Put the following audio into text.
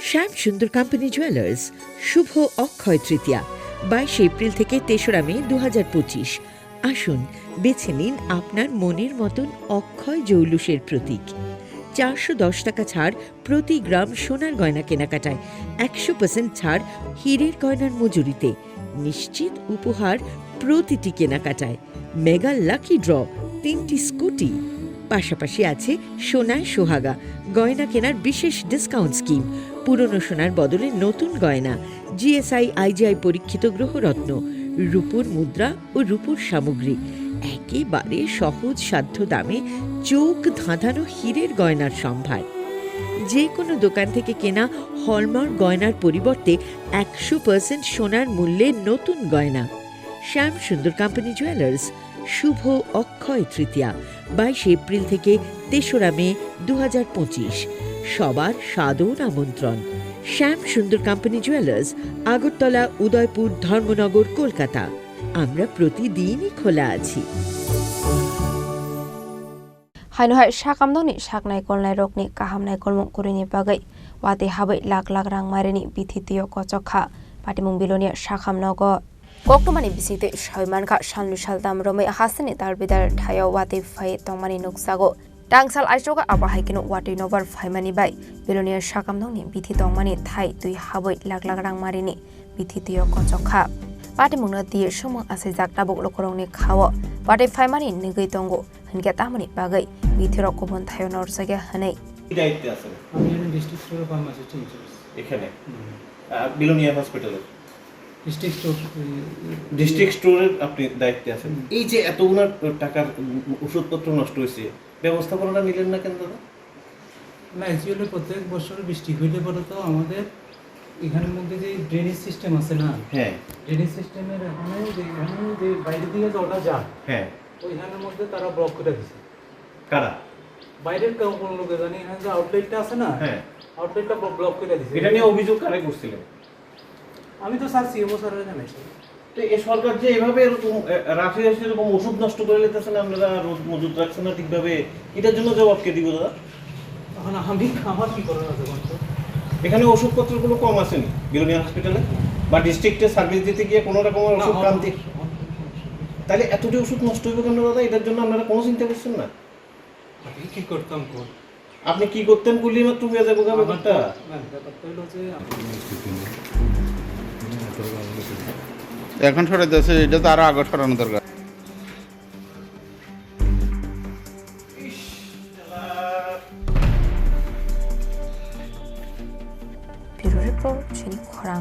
শ্যাম সুন্দর company jewellers শুভ Akshaya Tritiya 22 April থেকে 3রা মে 2025। আসুন বেছে নিন আপনার মনের মতন অক্ষয় জৌলুসের প্রতীক। 410 টাকা ছাড় প্রতি গ্রাম সোনার গয়না কেনাকাটায়, 100% ছাড় হীরের গয়নার মজুরিতে, নিশ্চিত উপহার প্রতিটি কেনাকাটায়, মেগা লাকি ড্র 3টি স্কুটি। পাশাপাশি আছে সোনায় সোহাগা গয়না কেনার বিশেষ ডিসকাউন্ট স্কিম, পুরনো সোনার বদলে নতুন গয়না, জিএসআই আইজিআই পরীক্ষিত গ্রহরত্ন, রূপোর মুদ্রা ও রূপোর সামগ্রী, একেবারে সহজ সাধ্য দামে চোখ ধাঁধানো হীরের গয়নার সম্ভার। যে কোনো দোকান থেকে কেনা হলমার্ক গয়নার পরিবর্তে 100% সোনার মূল্যে নতুন গয়না। শ্যাম সুন্দর কোম্পানি জুয়েলার্স শুভ অক্ষয় তৃতীয়া 22 এপ্রিল থেকে 3রা মে 2025। সবার সাদর আমন্ত্রণ। শ্যাম সুন্দর কোম্পানি জুয়েলার্স, আগরতলা, উদয়পুর, ধর্মনগর, কলকাতা। আমরা প্রতিদিনই খোলা আছি। हाइनोहाय साकामदोंनि साकनाय गलनाय रकनि काहामनाय गलमुं कुरिनि बागै वाते हाबै लाख लाख रां मारिनि बिथितियो कचखा पाटिमुं बिलोनिया साकामनगो गक्टमानि बिसिते सयमानखा सानलु सालदाम रमै हासिनि दारबिदार थायाव वाते फाय तंमानि नुकसागो टांसाल आइसोगा आबाहायकिनो वाते नोबार फायमानि बाय बिलोनिया साकामदोंनि बिथि तंमानि थाय दुइ हाबै लाख लाख रां मारिनि बिथितियो कचखा पाटिमुंनो दिये समो आसे जाकटा बगलो करंनि खावो वाते फायमानि निगै तंगो हनके तामनि बागै बिथिरो गुबुन थायो नरसागे हनै দায়িত্বে আছেন? আমি ডিস্ট্রিক্ট স্টোর ফার্মাসিস্ট ইনচার্জ। এখানে বিলোনিয়া হসপিটালে ডিস্ট্রিক্ট স্টোরের আপনি দায়িত্বে আছেন। এই যে এতগুলো টাকার ওষুধপত্র নষ্ট হয়েছে, ব্যবস্থাপনাটা নিলেন না কেন দাদা? না, অ্যাকচুয়ালি প্রত্যেক বছর বৃষ্টি হইলে পরে তো আমাদের এখানের মধ্যে যে ড্রেনেজ সিস্টেম আছে না, হ্যাঁ, ড্রেনেজ সিস্টেমের এখানে যে বাইরে দিকে জলটা যায়, হ্যাঁ, ওইখানের মধ্যে তারা ব্লক করে দিছে। কারা? বাইরের কেউ কোন লোকে জানি, এখানে যে আউটলেটটা আছে না, হ্যাঁ, আউটলেটটা ব্লক করে দিছে। এটা নিয়ে অভিযোগ কারে করছিলেন? আমি তো স্যার সিএমও স্যারের জানাইছি। তো এই সরকার যে এভাবে এরকম রাশি রাশি এরকম ওষুধ নষ্ট করে নিতেছেন, আপনারা রোজ মজুদ রাখছেন না ঠিকভাবে, এটার জন্য জবাব কে দিব দাদা? এখন আমার কি করার আছে বলতো? এখানে ওষুধপত্রগুলো কম আসেনি বিলোনিয়া হসপিটালে বা ডিস্ট্রিক্টে সার্ভিস দিতে গিয়ে কোনো রকমের ওষুধ ক্রান্তি, তাহলে এতটি ওষুধ নষ্ট হইব কেন দাদা? এটার জন্য আপনারা কোনো চিন্তা করছেন না? আমি কি করতাম কোন? আপনি কি করতেন বললি মাত্র হয়ে যাবো ব্যাপারটা। এখন সরে যাচ্ছে, এটা তো আরো আগে সরানো দরকার। 비로를 또 주니 거랑